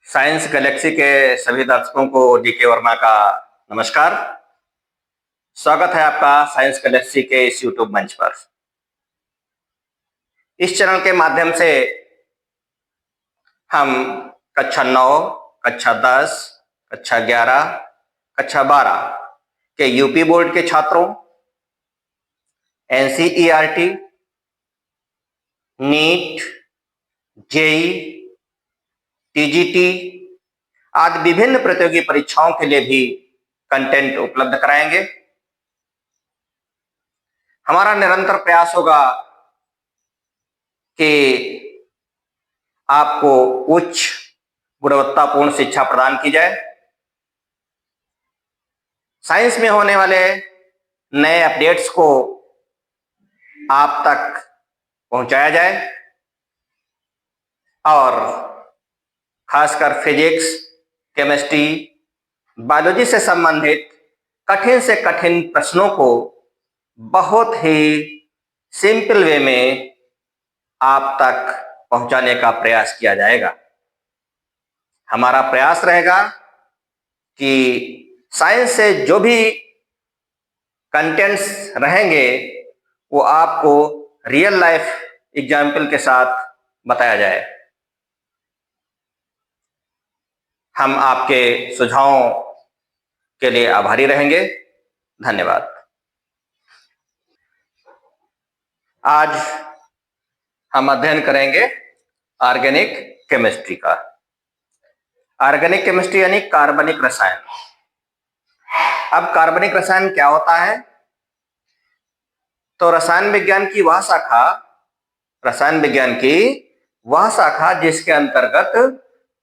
Science Galaxy के सभी दर्शकों को डीके वर्मा का नमस्कार। स्वागत है आपका साइंस गैलेक्सी के इस यूट्यूब मंच पर। इस चैनल के माध्यम से हम कक्षा 9, कक्षा 10, कक्षा 11, कक्षा 12 के यूपी बोर्ड के छात्रों, एनसीईआरटी, नीट, जेई, टीजीटी आदि विभिन्न प्रतियोगी परीक्षाओं के लिए भी कंटेंट उपलब्ध कराएंगे। हमारा निरंतर प्रयास होगा कि आपको उच्च गुणवत्तापूर्ण शिक्षा प्रदान की जाए, साइंस में होने वाले नए अपडेट्स को आप तक पहुंचाया जाए और खासकर फिजिक्स, केमिस्ट्री, बायोलॉजी से संबंधित कठिन से कठिन प्रश्नों को बहुत ही सिंपल वे में आप तक पहुंचाने का प्रयास किया जाएगा। हमारा प्रयास रहेगा कि साइंस से जो भी कंटेंट्स रहेंगे वो आपको रियल लाइफ एग्जाम्पल के साथ बताया जाए। हम आपके सुझावों के लिए आभारी रहेंगे। धन्यवाद। आज हम अध्ययन करेंगे ऑर्गेनिक केमिस्ट्री का। ऑर्गेनिक केमिस्ट्री यानी कार्बनिक रसायन। अब कार्बनिक रसायन क्या होता है? तो रसायन विज्ञान की वह शाखा जिसके अंतर्गत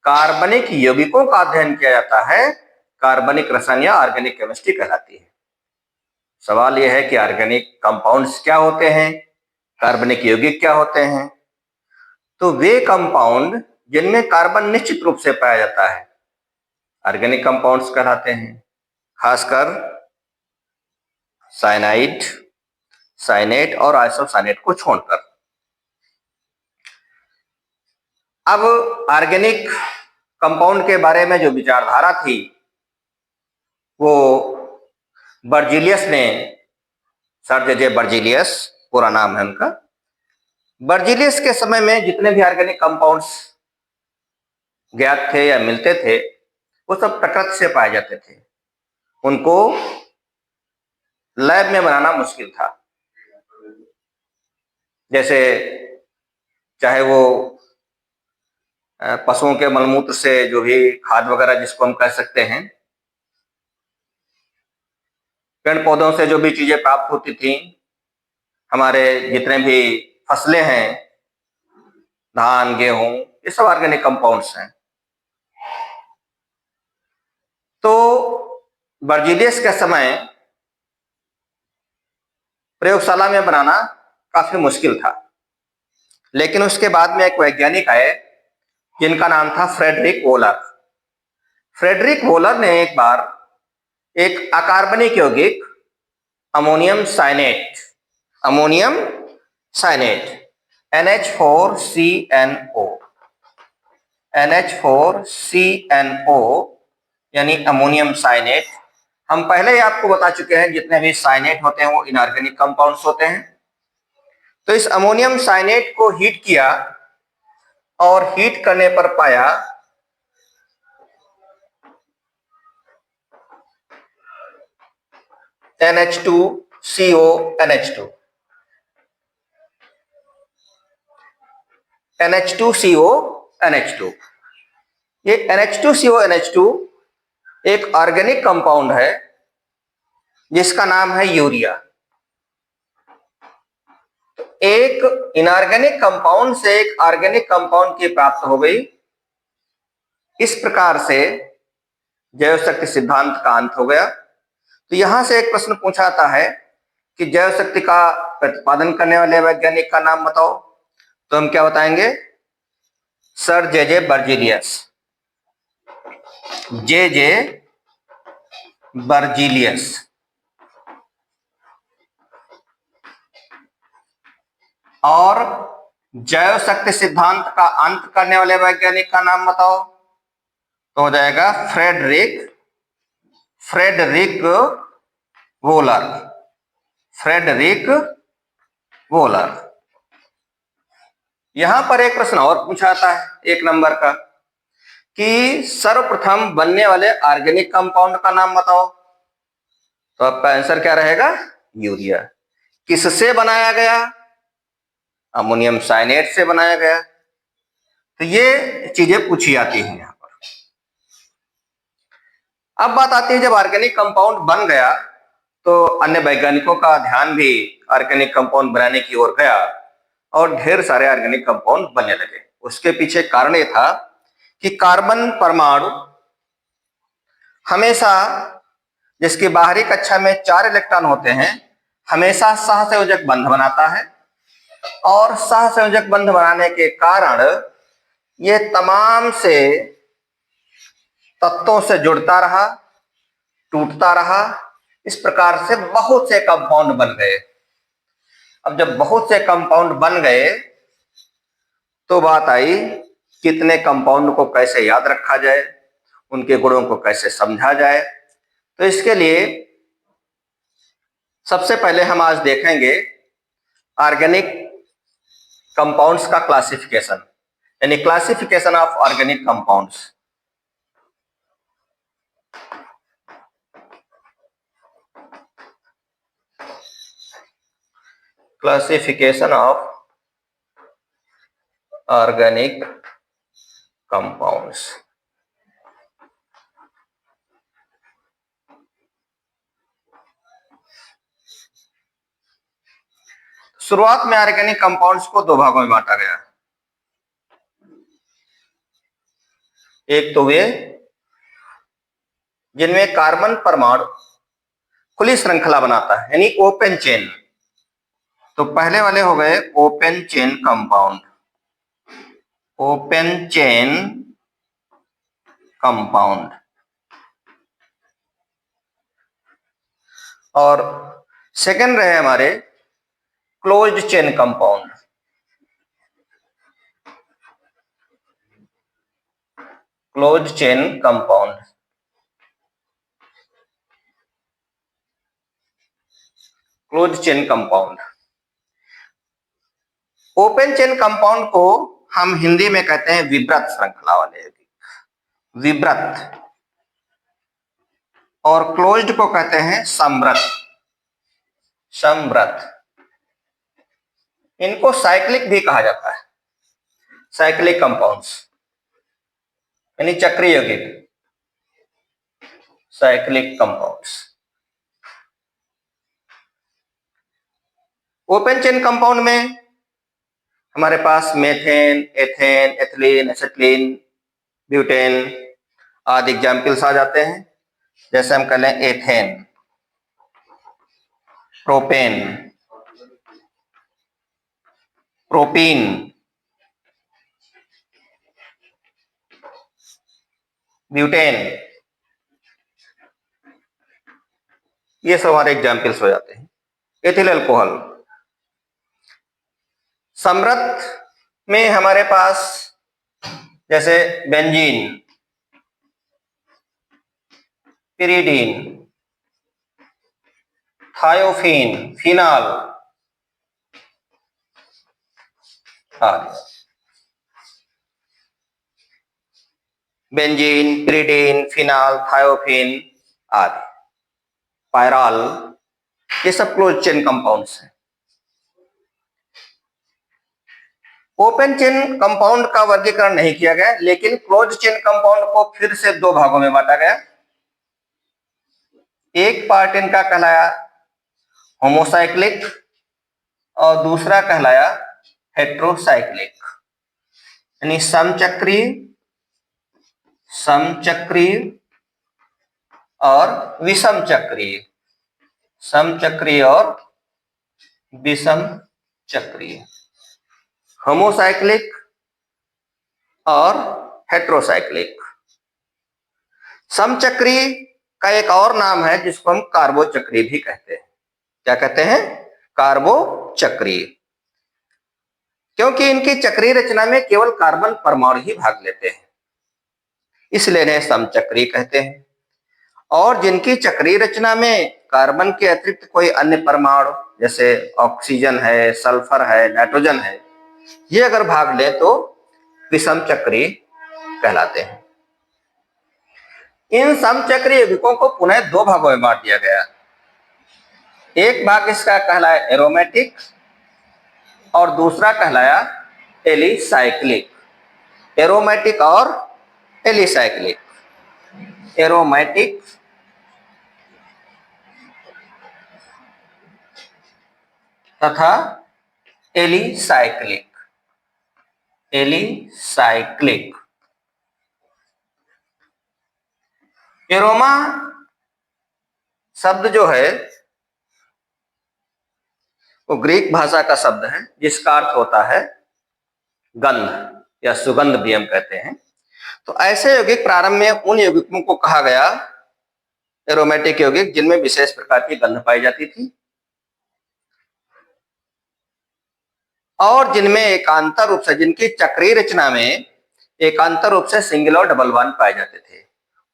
कार्बनिक यौगिकों का अध्ययन किया जाता है, कार्बनिक रसायन या ऑर्गेनिक केमिस्ट्री कहलाती है। सवाल यह है कि ऑर्गेनिक कंपाउंड्स क्या होते हैं, कार्बनिक यौगिक क्या होते हैं? तो वे कंपाउंड जिनमें कार्बन निश्चित रूप से पाया जाता है ऑर्गेनिक कंपाउंड्स कहलाते हैं, खासकर साइनाइड, साइनेट और आइसोसाइनेट को छोड़कर। अब ऑर्गेनिक कंपाउंड के बारे में जो विचारधारा थी वो बर्जीलियस ने, सर जे बर्जीलियस पूरा नाम है उनका, बर्जीलियस के समय में जितने भी ऑर्गेनिक कंपाउंड्स ज्ञात थे या मिलते थे वो सब प्रकृति से पाए जाते थे। उनको लैब में बनाना मुश्किल था। जैसे चाहे वो पशुओं के मलमूत्र से जो भी खाद वगैरह जिसको हम कह सकते हैं, पेड़ पौधों से जो भी चीजें प्राप्त होती थी, हमारे जितने भी फसलें हैं, धान, गेहूं, ये सब ऑर्गेनिक कंपाउंड्स हैं। तो बर्जीलियस के समय प्रयोगशाला में बनाना काफी मुश्किल था, लेकिन उसके बाद में एक वैज्ञानिक आए जिनका नाम था फ्रेडरिक वोलर। फ्रेडरिक वोलर ने एक बार एक अकार्बनिक यौगिक अमोनियम साइनेट NH4CNO यानी अमोनियम साइनेट। हम पहले ही आपको बता चुके हैं जितने भी साइनेट होते हैं वो इनऑर्गेनिक कंपाउंड्स होते हैं। तो इस अमोनियम साइनेट को हीट किया और हीट करने पर पाया NH2CONH2। ये NH2CONH2 एक ऑर्गेनिक कंपाउंड है जिसका नाम है यूरिया। एक इनऑर्गेनिक कंपाउंड से एक ऑर्गेनिक कंपाउंड की प्राप्त हो गई। इस प्रकार से जैव शक्ति सिद्धांत का अंत हो गया। तो यहां से एक प्रश्न पूछा जाता है कि जैव शक्ति का प्रतिपादन करने वाले वैज्ञानिक का नाम बताओ। तो हम क्या बताएंगे? सर जे बर्जीलियस। और जैव शक्ति सिद्धांत का अंत करने वाले वैज्ञानिक का नाम बताओ। तो हो जाएगा फ्रेडरिक वोलर। Frederick volar. यहां पर एक प्रश्न और पूछाता है 1 नंबर का कि सर्वप्रथम बनने वाले ऑर्गेनिक कंपाउंड का नाम बताओ। तो आपका आंसर क्या रहेगा? यूरिया। किससे बनाया गया? अमोनियम साइनेट से बनाया गया। तो ये चीजें पूछी जाती हैं यहां पर। अब बात आती है जब ऑर्गेनिक कंपाउंड बन गया तो अन्य वैज्ञानिकों का ध्यान भी ऑर्गेनिक कंपाउंड बनाने की ओर गया और ढेर सारे ऑर्गेनिक कंपाउंड बनने लगे। उसके पीछे कारण ये था कि कार्बन परमाणु हमेशा, जिसकी बाहरी कक्षा में 4 इलेक्ट्रॉन होते हैं, हमेशा सहसंयोजक बंध बनाता है और सहसंयोजक बंध बनाने के कारण ये तमाम से तत्वों से जुड़ता रहा, टूटता रहा। इस प्रकार से बहुत से कंपाउंड बन गए। अब जब बहुत से कंपाउंड बन गए तो बात आई कितने कंपाउंड को कैसे याद रखा जाए, उनके गुणों को कैसे समझा जाए। तो इसके लिए सबसे पहले हम आज देखेंगे ऑर्गेनिक कंपाउंड्स का क्लासिफिकेशन, यानी classification of organic compounds. Classification of organic compounds. शुरुआत में ऑर्गेनिक कंपाउंड्स को 2 भागों में बांटा गया। एक तो वे जिनमें कार्बन परमाणु खुली श्रृंखला बनाता है, यानी ओपन चेन। तो पहले वाले हो गए open chain compound. Open chain compound. और सेकंड रहे हमारे closed chain compound. Closed chain compound. Closed chain compound. Open chain compound को हम हिंदी में कहते हैं विव्रत श्रृंखला वाले, विव्रत। और क्लोज्ड को कहते हैं समव्रत, समव्रत। इनको साइक्लिक भी कहा जाता है, साइक्लिक कंपाउंड्स, यानी चक्रीय यौगिक, cyclic compounds. Open chain compound में हमारे पास methane, ethane, ethylene, acetylene, butane आदि एग्जाम्पल्स आ जाते हैं। जैसे हम कह लें एथेन, प्रोपेन, प्रोपीन, ब्यूटेन, ये सब हमारे एग्जाम्पल्स हो जाते हैं। Ethyl alcohol. समृद्ध में हमारे पास जैसे बेंजीन, पिरीडीन, थायोफीन, फिनाल आदि। बेंजीन, पिरीडीन, फिनाल, थायोफीन आदि, पायराल, ये सब क्लोज चेन कंपाउंड्स हैं। ओपन चेन कंपाउंड का वर्गीकरण नहीं किया गया, लेकिन क्लोज चेन कंपाउंड को फिर से 2 भागों में बांटा गया। एक पार्ट इनका कहलाया होमोसाइक्लिक और दूसरा कहलाया हेट्रोसाइक्लिक, यानी समचक्रीय, समचक्रीय और विषम चक्रीय, समचक्रीय और विषम चक्रीय, होमोसाइक्लिक और हेट्रोसाइक्लिक। समचक्रीय का एक और नाम है जिसको हम कार्बोचक्रीय भी कहते हैं। क्या कहते हैं? कार्बोचक्रीय, क्योंकि इनकी चक्रीय रचना में केवल कार्बन परमाणु ही भाग लेते हैं। इसलिए इन्हें समचक्रीय कहते हैं। और जिनकी चक्रीय रचना में कार्बन के अतिरिक्त कोई अन्य परमाणु जैसे ऑक्सीजन है, सल्फर है, नाइट्रोजन है, ये अगर भाग ले तो विषम चक्रीय कहलाते हैं। इन समचक्रीय यौगिकों को पुनः दो भागों में बांट दिया गया। एक भाग इसका कहलाया एरोमेटिक और दूसरा कहलाया एलिसाइक्लिक। एरोमेटिक और एलिसाइक्लिक। एरोमेटिक तथा एलिसाइक्लिक। एलिसाइक्लिक। एरोमा शब्द जो है वो ग्रीक भाषा का शब्द है जिसका अर्थ होता है गंध या सुगंध भी हम कहते हैं। तो ऐसे यौगिक प्रारंभ में उन यौगिकों को कहा गया एरोमेटिक यौगिक जिनमें विशेष प्रकार की गंध पाई जाती थी और जिनमें एकांतर रूप से, जिनकी चक्रीय रचना में एकांतर रूप से सिंगल और डबल बॉन्ड पाए जाते थे,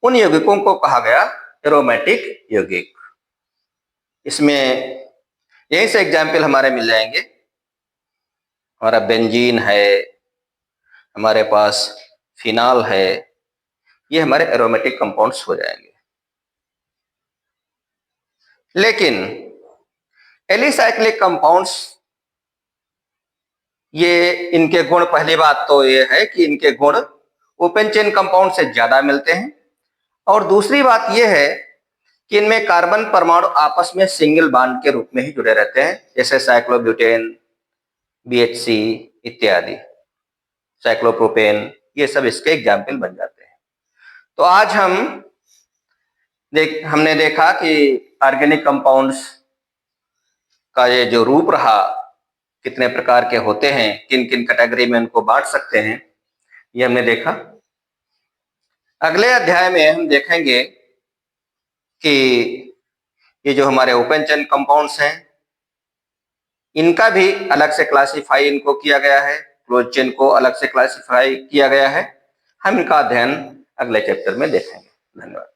उन यौगिकों को कहा गया एरोमेटिक यौगिक। इसमें यहीं से एग्जाम्पल हमारे मिल जाएंगे। हमारा बेंजीन है, हमारे पास फिनाल है, ये हमारे एरोमेटिक कंपाउंड्स हो जाएंगे। लेकिन एलिसाइक्लिक कंपाउंड्स, ये इनके गुण, पहली बात तो ये है कि इनके गुण ओपन चेन कंपाउंड से ज्यादा मिलते हैं और दूसरी बात यह है कि इनमें कार्बन परमाणु आपस में सिंगल बॉन्ड के रूप में ही जुड़े रहते हैं, जैसे साइक्लोब्यूटेन, BHC इत्यादि, साइक्लोप्रोपेन, ये सब इसके एग्जाम्पल बन जाते हैं। तो आज हमने देखा कि ऑर्गेनिक कंपाउंड्स का ये जो रूप रहा, कितने प्रकार के होते हैं, किन किन कैटेगरी में उनको बांट सकते हैं, ये हमने देखा। अगले अध्याय में हम देखेंगे कि ये जो हमारे ओपन चेन कंपाउंड्स हैं, इनका भी अलग से क्लासिफाई इनको किया गया है, क्लोज चेन को अलग से क्लासिफाई किया गया है। हम इनका अध्ययन अगले चैप्टर में देखेंगे। धन्यवाद।